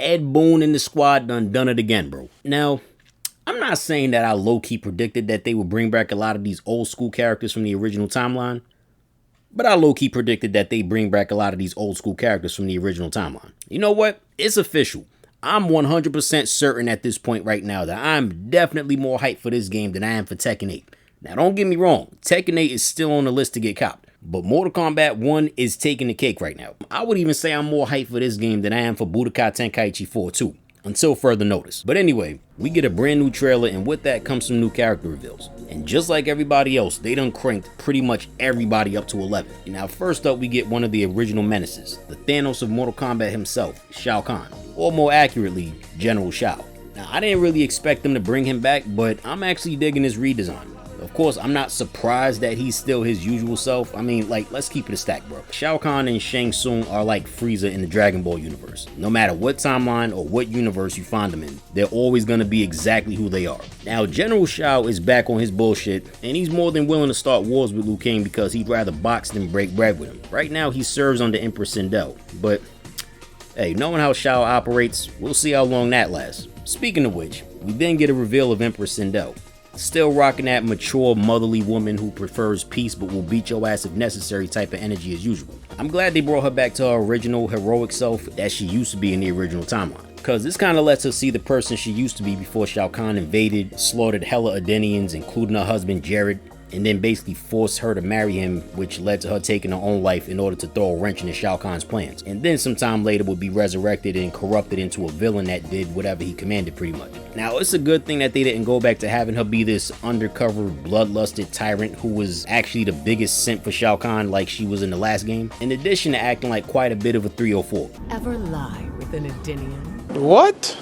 Ed Boon and the squad done it again, bro. Now, I'm not saying that I low-key predicted that they would bring back a lot of these old school characters from the original timeline, but I low-key predicted that they bring back a lot of these old school characters from the original timeline. You know what? It's official. I'm 100% certain at this point right now that I'm definitely more hyped for this game than I am for Tekken 8. Now, don't get me wrong, Tekken 8 is still on the list to get copped, but Mortal Kombat 1 is taking the cake right now. I would even say I'm more hyped for this game than I am for Budokai Tenkaichi 4 too, until further notice. But anyway, we get a brand new trailer, and with that comes some new character reveals. And just like everybody else, they done cranked pretty much everybody up to 11. Now, first up, we get one of the original menaces, the Thanos of Mortal Kombat himself, Shao Kahn, or more accurately, General Shao. Now, I didn't really expect them to bring him back, but I'm actually digging his redesign. Of course, I'm not surprised that he's still his usual self. I mean, like, let's keep it a stack, bro. Shao Kahn and Shang Tsung are like Frieza in the Dragon Ball universe. No matter what timeline or what universe you find them in, they're always gonna be exactly who they are. Now, General Shao is back on his bullshit, and he's more than willing to start wars with Liu Kang because he'd rather box than break bread with him. Right now, he serves under Empress Sindel, but hey, knowing how Shao operates, we'll see how long that lasts. Speaking of which, we then get a reveal of Empress Sindel. Still rocking that mature, motherly woman who prefers peace but will beat your ass if necessary type of energy as usual. I'm glad they brought her back to her original heroic self that she used to be in the original timeline, because this kind of lets her see the person she used to be before Shao Kahn invaded, slaughtered hella Edenians, including her husband Jared, and then basically forced her to marry him, which led to her taking her own life in order to throw a wrench into Shao Kahn's plans. And then sometime later would be resurrected and corrupted into a villain that did whatever he commanded pretty much. Now, it's a good thing that they didn't go back to having her be this undercover, bloodlusted tyrant who was actually the biggest simp for Shao Kahn like she was in the last game, in addition to acting like quite a bit of a 304. Ever lie with an Edenian? What?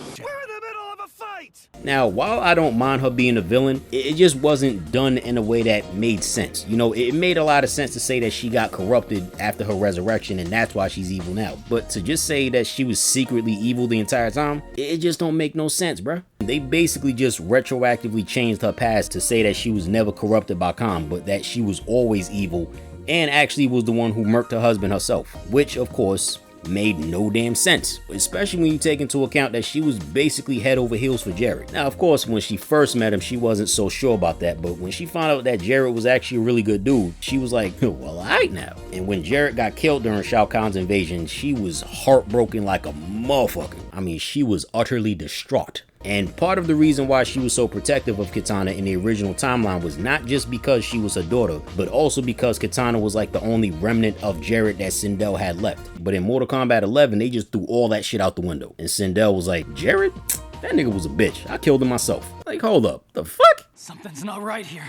Now, while I don't mind her being a villain, it just wasn't done in a way that made sense. You know, it made a lot of sense to say that she got corrupted after her resurrection and that's why she's evil now. But to just say that she was secretly evil the entire time, it just don't make no sense, bruh. They basically just retroactively changed her past to say that she was never corrupted by Khan, but that she was always evil and actually was the one who murked her husband herself, which of course made no damn sense, especially when you take into account that she was basically head over heels for Jared. Now, of course, when she first met him, she wasn't so sure about that, but when she found out that Jared was actually a really good dude, she was like, well, alright now. And when Jared got killed during Shao Kahn's invasion, she was heartbroken like a motherfucker. I mean, she was utterly distraught. And part of the reason why she was so protective of Katana in the original timeline was not just because she was her daughter, but also because Katana was like the only remnant of Jared that Sindel had left. But in Mortal Kombat 11, they just threw all that shit out the window. And Sindel was like, Jared? That nigga was a bitch. I killed him myself. Like, hold up. The fuck? Something's not right here.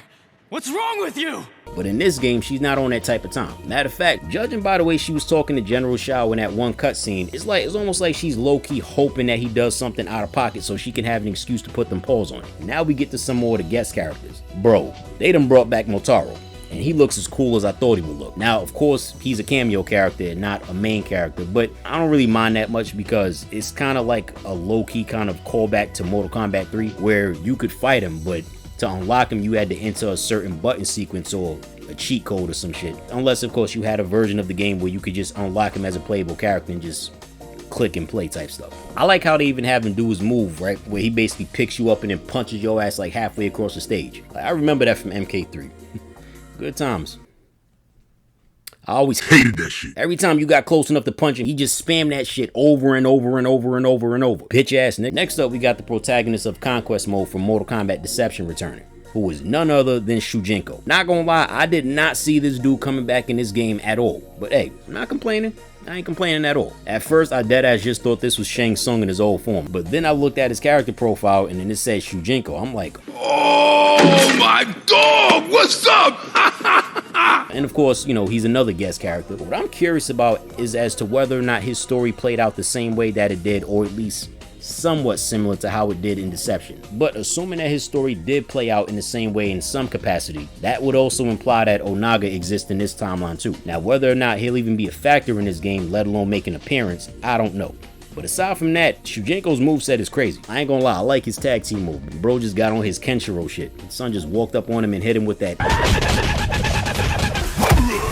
What's wrong with you? But in this game, she's not on that type of time. Matter of fact, judging by the way she was talking to General Shao in that one cutscene, it's almost like she's low-key hoping that he does something out of pocket so she can have an excuse to put them paws on him. Now we get to some more of the guest characters. Bro, they done brought back Motaro, and he looks as cool as I thought he would look. Now, of course, he's a cameo character and not a main character, but I don't really mind that much because it's kind of like a low-key kind of callback to Mortal Kombat 3 where you could fight him, but to unlock him, you had to enter a certain button sequence or a cheat code or some shit. Unless, of course, you had a version of the game where you could just unlock him as a playable character and just click and play type stuff. I like how they even have him do his move, right? Where he basically picks you up and then punches your ass like halfway across the stage. Like, I remember that from MK3. Good times. I always hated that shit. Every time you got close enough to punch him, he just spammed that shit over and over and over and over and over. Bitch ass nigga. Next up, we got the protagonist of Conquest Mode from Mortal Kombat Deception returning, who is none other than Shujinko. Not gonna lie, I did not see this dude coming back in this game at all. But hey, I'm not complaining. I ain't complaining at all. At first, I deadass just thought this was Shang Tsung in his old form. But then I looked at his character profile and then it said Shujinko. I'm like, oh my god, what's up? And of course, you know, he's another guest character. What I'm curious about is as to whether or not his story played out the same way that it did, or at least somewhat similar to how it did in Deception. But assuming that his story did play out in the same way in some capacity, that would also imply that Onaga exists in this timeline too. Now, whether or not he'll even be a factor in this game, let alone make an appearance, I don't know. But aside from that, Shujinko's moveset is crazy. I ain't gonna lie, I like his tag team move. Bro just got on his Kenshiro shit. His son just walked up on him and hit him with that.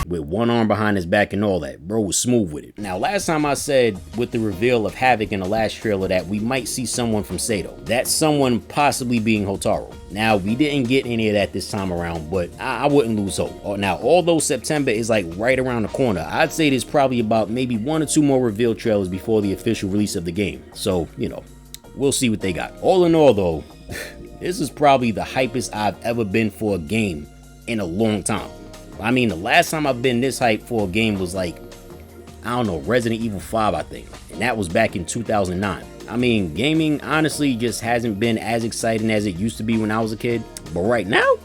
with one arm behind his back and all that. Bro was smooth with it. Now, last time I said with the reveal of Havoc in the last trailer that we might see someone from Sato. That someone possibly being Motaro. Now, we didn't get any of that this time around, but I wouldn't lose hope. Now, although September is like right around the corner, I'd say there's probably about maybe 1 or 2 more reveal trailers before the official release of the game. So, you know, we'll see what they got. All in all, though, this is probably the hypest I've ever been for a game in a long time. I mean, the last time I've been this hyped for a game was like, I don't know, Resident Evil 5, I think. And that was back in 2009. I mean, gaming honestly just hasn't been as exciting as it used to be when I was a kid. But right now,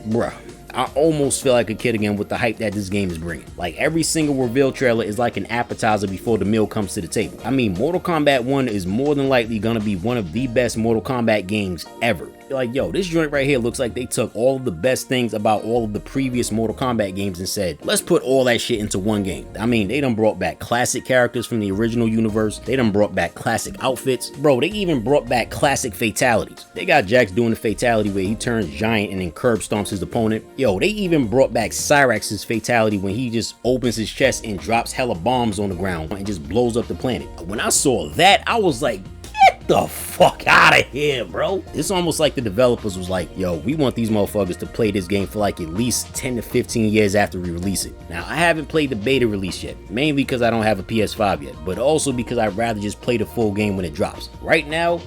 bruh, I almost feel like a kid again with the hype that this game is bringing. Like, every single reveal trailer is like an appetizer before the meal comes to the table. I mean, Mortal Kombat 1 is more than likely gonna be one of the best Mortal Kombat games ever. Like, yo, this joint right here looks like they took all of the best things about all of the previous Mortal Kombat games and said, let's put all that shit into one game. I mean, they done brought back classic characters from the original universe. They done brought back classic outfits. Bro, they even brought back classic fatalities. They got Jax doing the fatality where he turns giant and then curb stomps his opponent. Yo, they even brought back Cyrax's fatality when he just opens his chest and drops hella bombs on the ground and just blows up the planet. When I saw that, I was like, get the fuck out of here, bro. It's almost like the developers was like, yo, we want these motherfuckers to play this game for like at least 10 to 15 years after we release it. Now, I haven't played the beta release yet, mainly because I don't have a PS5 yet, but also because I'd rather just play the full game when it drops. Right now,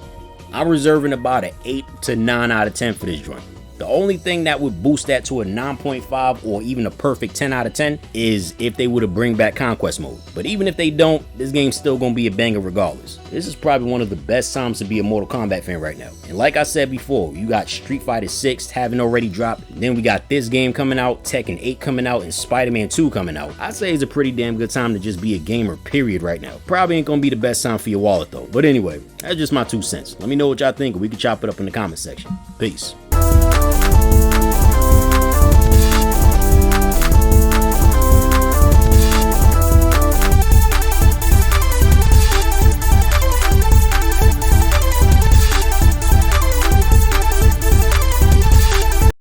I'm reserving about an 8 to 9 out of 10 for this joint. The only thing that would boost that to a 9.5 or even a perfect 10 out of 10 is if they were to bring back Conquest Mode. But even if they don't, this game's still gonna be a banger regardless. This is probably one of the best times to be a Mortal Kombat fan right now. And like I said before, you got Street Fighter 6 having already dropped. Then we got this game coming out, Tekken 8 coming out, and Spider-Man 2 coming out. I'd say it's a pretty damn good time to just be a gamer, period, right now. Probably ain't gonna be the best time for your wallet though. But anyway, that's just my 2 cents. Let me know what y'all think and we can chop it up in the comment section. Peace.